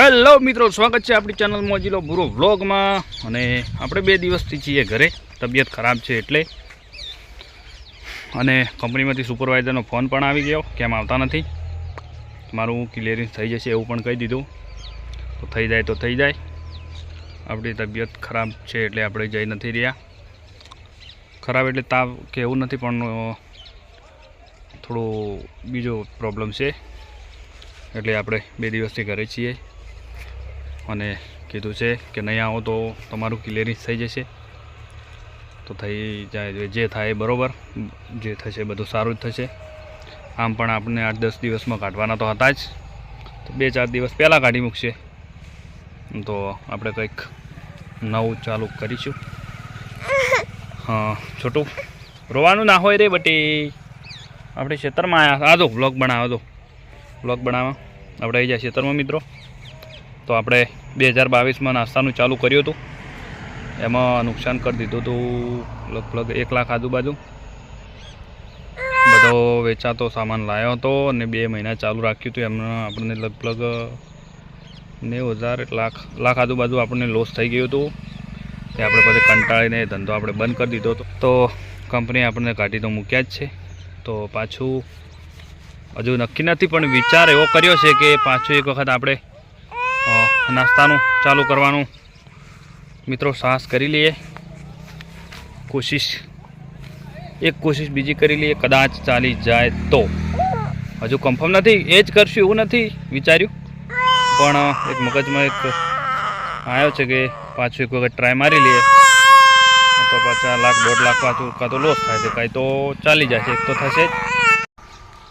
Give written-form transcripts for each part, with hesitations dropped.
Hello મિત્રો, સ્વાગત છે આપણી ચેનલ મોજીલો ભૂરો વ્લોગમાં। અને આપણે 2 દિવસથી છીએ ઘરે, તબિયત ખરાબ છે એટલે। અને કંપનીમાંથી સુપરવાઇઝરનો ફોન પણ આવી ગયો, કેમ આવતા નથી, મારું ક્લિયરિંગ થઈ જશે એવું પણ કહી દીધું। તો થઈ જાય તો થઈ જાય, આપણી તબિયત ખરાબ છે એટલે આપણે જઈ નથી રહ્યા। ખરાબ એટલે તાવ કે એવું નથી, પણ થોડો બીજો પ્રોબ્લેમ છે એટલે આપણે 2 દિવસથી ઘરે છીએ। અને કીધું છે કે નહીં આવો તો તમારું ક્લિયરિંગ થઈ જશે, તો થઈ જાય, જે થાય બરાબર, જે થશે બધું સારું જ થશે। આમ પણ આપણે 8-10 દિવસમાં કાઢવાના તો હતા જ, તો 2-4 દિવસ પહેલાં કાઢી મૂકશે, તો આપણે કંઈક નવું ચાલુ કરીશું। હા છોટું, રોવાનું ના હોય રે બટી, આપણે ખેતરમાં આવ્યા, આ દો વ્લોગ બનાવો, દો વ્લોગ બનાવવા આપણે આવી જાય ખેતરમાં મિત્રો। તો આપણે 2022માં નાસ્તાનું ચાલુ કર્યું હતું, એમાં નુકસાન કરી દીધું હતું લગભગ 1 લાખ આજુબાજુ। બધો વેચાતો સામાન લાવ્યો હતો અને 2 મહિના ચાલુ રાખ્યું હતું, એમાં આપણને લગભગ 90,000 લાખ આજુબાજુ આપણને લોસ થઈ ગયું હતું। તે આપણે પછી કંટાળીને ધંધો આપણે બંધ કરી દીધો હતો, તો કંપની આપણને કાઢી તો મૂક્યા જ છે। તો પાછું હજુ નક્કી નથી, પણ વિચાર એવો કર્યો છે કે પાછું એક વખત આપણે નાસ્તાનું ચાલુ કરવાનું મિત્રો સાહસ કરી લઈએ, એક કોશિશ બીજી કરી લઈએ, કદાચ ચાલી જાય તો। હજુ કન્ફર્મ નથી, એ જ કરશું એવું નથી વિચાર્યું, પણ એક મગજમાં એક આવ્યો છે કે પાછું એક વખત ટ્રાય મારી લઈએ, તો 50 લાખ 1.5 લાખ પાછું કાં તો લોસ થાય છે, કાંઈ તો ચાલી જાય છે, એક તો થશે જ।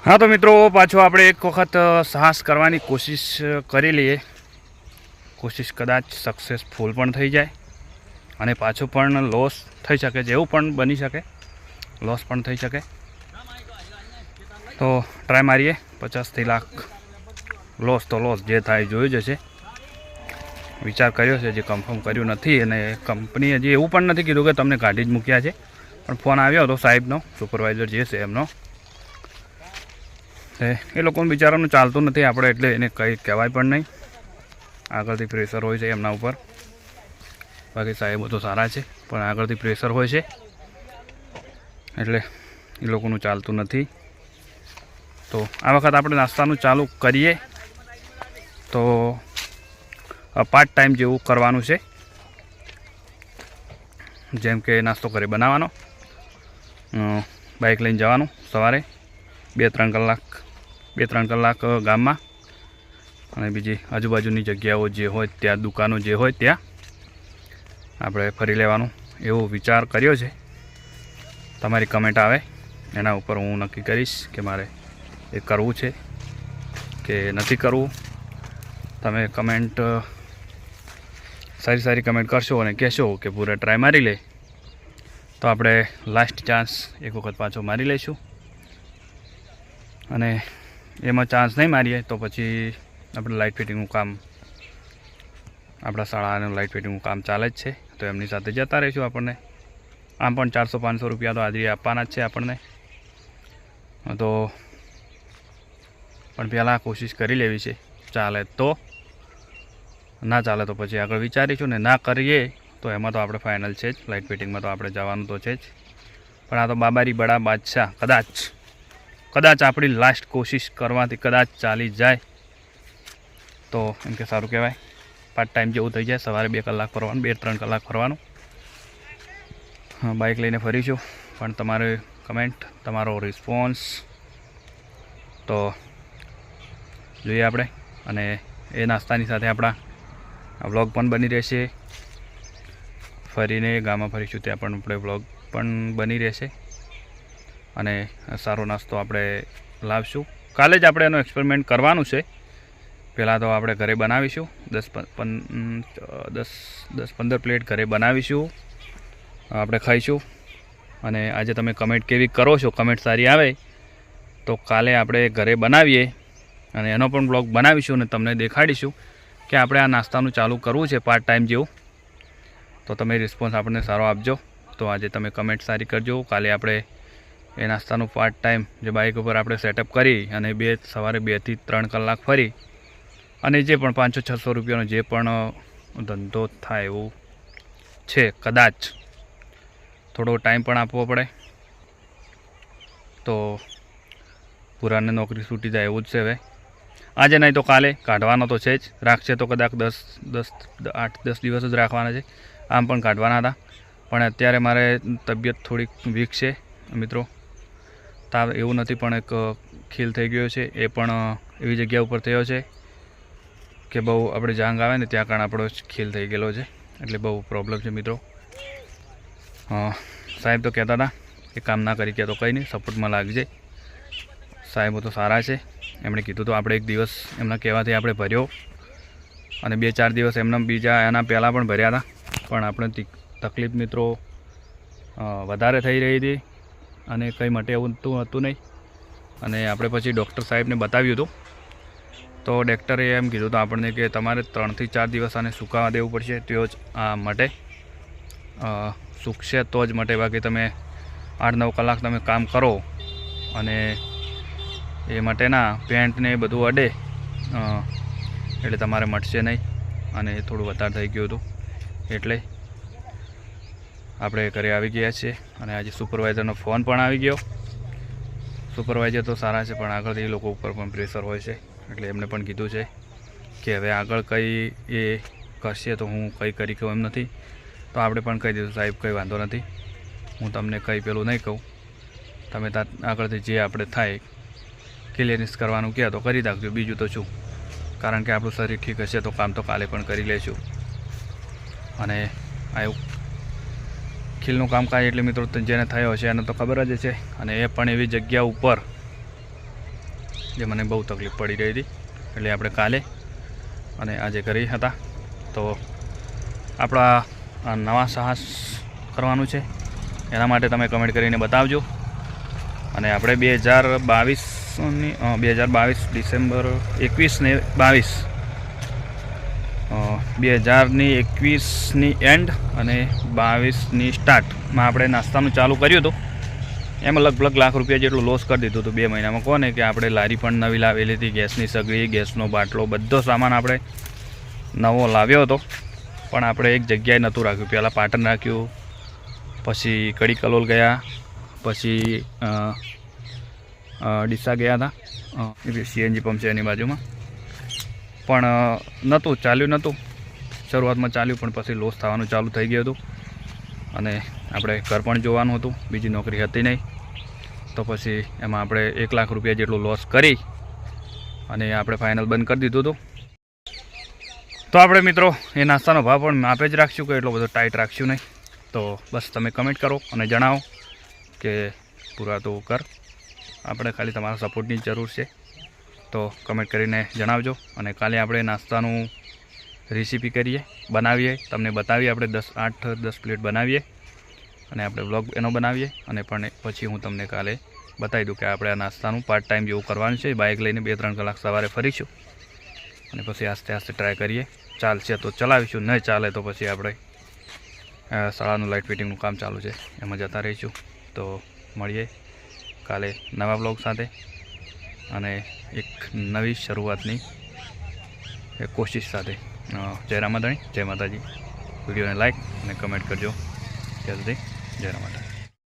હા તો મિત્રો, પાછું આપણે એક વખત સાહસ કરવાની કોશિશ કરી લઈએ, કોશિશ કદાચ સક્સેસફુલ પણ થઈ જાય અને પાછું પણ લોસ થઈ શકે, જેવું પણ બની શકે, લોસ પણ થઈ શકે। તો ટ્રાય મારીએ, 50 લાખ લોસ તો લોસ, જે થાય જોયું જશે। વિચાર કર્યો છે, જે કન્ફર્મ કર્યું નથી, અને કંપની હજી એવું પણ નથી કીધું કે તમને કાઢી જ મૂક્યા છે, પણ ફોન આવ્યો હતો સાહેબનો, સુપરવાઇઝર જે છે એમનો, એ લોકોનું બિચારાનું ચાલતું નથી આપણે, એટલે એને કંઈ કહેવાય પણ નહીં, આગળથી પ્રેશર હોય છે એમના ઉપર। બાકી સાહેબો તો સારા છે, પણ આગળથી પ્રેશર હોય છે એટલે એ લોકોનું ચાલતું નથી। તો આ વખત આપણે નાસ્તાનું ચાલુ કરીએ, તો પાર્ટ ટાઈમ જેવું કરવાનું છે, જેમ કે નાસ્તો ઘરે બનાવવાનો, બાઇક લઈને જવાનું સવારે 2-3 કલાક ગામમાં, અને બીજી આજુબાજુની જગ્યાઓ જે હોય ત્યાં, દુકાનો જે હોય ત્યાં આપણે ફરી લેવાનું, એવો વિચાર કર્યો છે। તમારી કમેન્ટ આવે એના ઉપર હું નક્કી કરીશ કે મારે એ કરવું છે કે નથી કરવું। તમે કમેન્ટ સારી કમેન્ટ કરશો અને કહેશો કે પૂરા ટ્રાય મારી લે, તો આપણે લાસ્ટ ચાન્સ એક વખત પાછો મારી લઈશું, અને એમાં ચાન્સ નહીં મારીએ તો પછી આપણે લાઇટ ફિટિંગનું કામ, આપણા શાળાનું લાઇટ ફિટિંગનું કામ ચાલે જ છે, તો એમની સાથે જતા રહીશું। આપણને આમ પણ 400-500 રૂપિયા તો હાજરી આપવાના જ છે આપણને, તો પણ પહેલાં કોશિશ કરી લેવી છે, ચાલે તો, ના ચાલે તો પછી આગળ વિચારીશું, ને ના કરીએ તો એમાં તો આપણે ફાઇનલ છે જ, લાઇટ ફિટિંગમાં તો આપણે જવાનું તો છે જ। પણ આ તો બાબારી બડા બાદશાહ, કદાચ આપણી લાસ્ટ કોશિશ કરવાથી કદાચ ચાલી જાય તો એમ કે સારું કહેવાય, પાર્ટ ટાઈમ જેવું થઈ જાય। સવારે 2 કલાક ફરવાનું, 2-3 કલાક ફરવાનું, બાઇક લઈને ફરીશું। પણ તમારી કમેન્ટ, તમારો રિસ્પોન્સ તો જોઈએ આપણે, અને એ નાસ્તાની સાથે આપણા વ્લોગ પણ બની રહેશે, ફરીને ગામમાં ફરીશું ત્યાં પણ આપણે વ્લોગ પણ બની રહેશે, અને સારો નાસ્તો આપણે લાવશું। કાલે જ આપણે એનો એક્સપેરિમેન્ટ કરવાનું છે, પહેલાં તો આપણે ઘરે બનાવીશું, 10-15 પ્લેટ ઘરે બનાવીશું, આપણે ખાઈશું। અને આજે તમે કમેન્ટ કેવી કરો છો, કમેન્ટ સારી આવે તો કાલે આપણે ઘરે બનાવીએ અને એનો પણ બ્લોગ બનાવીશું, અને તમને દેખાડીશું કે આપણે આ નાસ્તાનું ચાલુ કરવું છે પાર્ટ ટાઈમ જેવું। તો તમે રિસ્પોન્સ આપણને સારો આપજો, તો આજે તમે કમેન્ટ સારી કરજો, કાલે આપણે એ નાસ્તાનું પાર્ટ ટાઈમ જે બાઇક ઉપર આપણે સેટઅપ કરી અને સવારે 2 થી 3 કલાક ફરી અને જે પણ 500-600 રૂપિયાનો જે પણ ધંધો થાય એવું છે, કદાચ થોડો ટાઈમ પણ આપવો પડે તો પુરાને નોકરી છૂટી જાય એવું જ છે. હવે આજે નહીં તો કાલે કાઢવાનો તો છે જ, રાખશે તો કદાચ 8-10 દિવસ જ રાખવાના છે. આમ પણ કાઢવાના હતા, પણ અત્યારે મારે તબિયત થોડીક વીક છે મિત્રો. તાવ એવું નથી પણ એક ખીલ થઈ ગયો છે, એ પણ એવી જગ્યા ઉપર થયો છે કે બહુ આપણે જાંગ આવે ને ત્યાં કારણે આપણો ખીલ થઈ ગયેલો છે, એટલે બહુ પ્રોબ્લેમ છે મિત્રો. સાહેબ તો કહેતા હતા કે કામ ના કરી કે તો કંઈ નહીં, સપોર્ટમાં લાગજે. સાહેબો તો સારા છે, એમણે કીધું તો આપણે એક દિવસ એમના કહેવાથી આપણે ભર્યો, અને 2-4 દિવસ એમના બીજા એના પહેલાં પણ ભર્યા હતા, પણ આપણે તકલીફ મિત્રો વધારે થઈ રહી હતી અને કંઈ માટે એવું હતું નહીં. અને આપણે પછી ડૉક્ટર સાહેબને બતાવ્યું હતું, તો ડૉક્ટરે એમ કીધું હતું આપણને કે તમારે 3 થી 4 દિવસ આને સુકાવા દેવું પડશે, તો જ આ માટે સૂકશે તો જ માટે. બાકી તમે 8-9 કલાક તમે કામ કરો અને એ માટેના પેન્ટને બધું અડે એટલે તમારે મટશે નહીં. અને એ થોડું વધારે થઈ ગયું હતું એટલે આપણે ઘરે આવી ગયા છીએ. અને આજે સુપરવાઇઝરનો ફોન પણ આવી ગયો. સુપરવાઇઝર તો સારા છે, પણ આગળથી એ લોકો ઉપર પણ પ્રેશર હોય છે, એટલે એમને પણ કીધું છે કે હવે આગળ કંઈ એ કરશે તો હું કંઈ કરી કહું એમ નથી. તો આપણે પણ કહી દીધું સાહેબ કંઈ વાંધો નથી, હું તમને કંઈ પેલું નહીં કહું, તમે આગળથી જે આપણે થાય ક્લિયરન્સ કરવાનું કહે તો કરી નાખજો, બીજું તો શું. કારણ કે આપણું શરીર ઠીક હશે તો કામ તો કાલે પણ કરી લઈશું. અને આ ખીલનું કામકાજ એટલે મિત્રો જેને થયો હશે એને તો ખબર જ છે. અને એ પણ એવી જગ્યા ઉપર જે મને બહુ તકલીફ પડી રહી હતી, એટલે આપણે કાલે અને આજે કરી હતા. તો આપણા નવા સાહસ કરવાનું છે, એના માટે તમે કમેન્ટ કરીને બતાવજો. અને આપણે 2022 ડિસેમ્બર 21 ને 2021ની એન્ડ અને 22ની સ્ટાર્ટમાં આપણે નાસ્તાનું ચાલુ કર્યું હતું. એમાં લગભગ ₹1 લાખ જેટલું લોસ કરી દીધું હતું 2 મહિનામાં. કોને કે આપણે લારી પણ નવી લાવેલી હતી, ગેસની સગડી, ગેસનો બાટલો, બધો સામાન આપણે નવો લાવ્યો હતો, પણ આપણે એક જગ્યાએ નહોતું રાખ્યું. પહેલાં પાટણ રાખ્યું, પછી કડી કલોલ ગયા, પછી ડીસા ગયા હતા, CNG પંપ છે એની બાજુમાં, પણ નહોતું ચાલ્યું નહોતું. શરૂઆતમાં ચાલ્યું પણ પછી લોસ થવાનું ચાલુ થઈ ગયું હતું. અને આપણે ઘર પણ જોવાનું હતું, બીજી નોકરી હતી નહીં. તો પછી એમાં આપણે ₹1 લાખ જેટલું લોસ કરી અને આપણે ફાઇનલ બંધ કરી દીધું હતું. તો આપણે મિત્રો એ નાસ્તાનો ભાવ પણ માપે જ રાખશું, કે એટલો બધો ટાઈટ રાખશું નહીં. તો બસ તમે કમેન્ટ કરો અને જણાવો કે પૂરા તો કર. આપણે ખાલી તમારા સપોર્ટની જરૂર છે, તો કમેન્ટ કરીને જણાવજો. અને કાલે આપણે નાસ્તાનું રેસીપી કરીએ, બનાવીએ, તમને બતાવીએ. આપણે 8-10 પ્લેટ બનાવીએ અને આપણે વ્લોગ એનો બનાવીએ. અને પણ પછી હું તમને કાલે બતાવી દઉં કે આપણે આ નાસ્તાનું પાર્ટ ટાઈમ જેવું કરવાનું છે. બાઇક લઈને 2-3 કલાક સવારે ફરીશું અને પછી આસ્તે આસ્તે ટ્રાય કરીએ. ચાલશે તો ચલાવીશું, નહીં ચાલે તો પછી આપણે શાળાનું લાઇટ ફિટિંગનું કામ ચાલુ છે એમાં જતા રહીશું. તો મળીએ કાલે નવા બ્લોગ સાથે અને એક નવી શરૂઆતની કોશિશ સાથે. જય રામાધણી, જય માતાજી. વિડીયોને લાઈક અને કમેન્ટ કરજો. ત્યાં સુધી જય રામાધણી.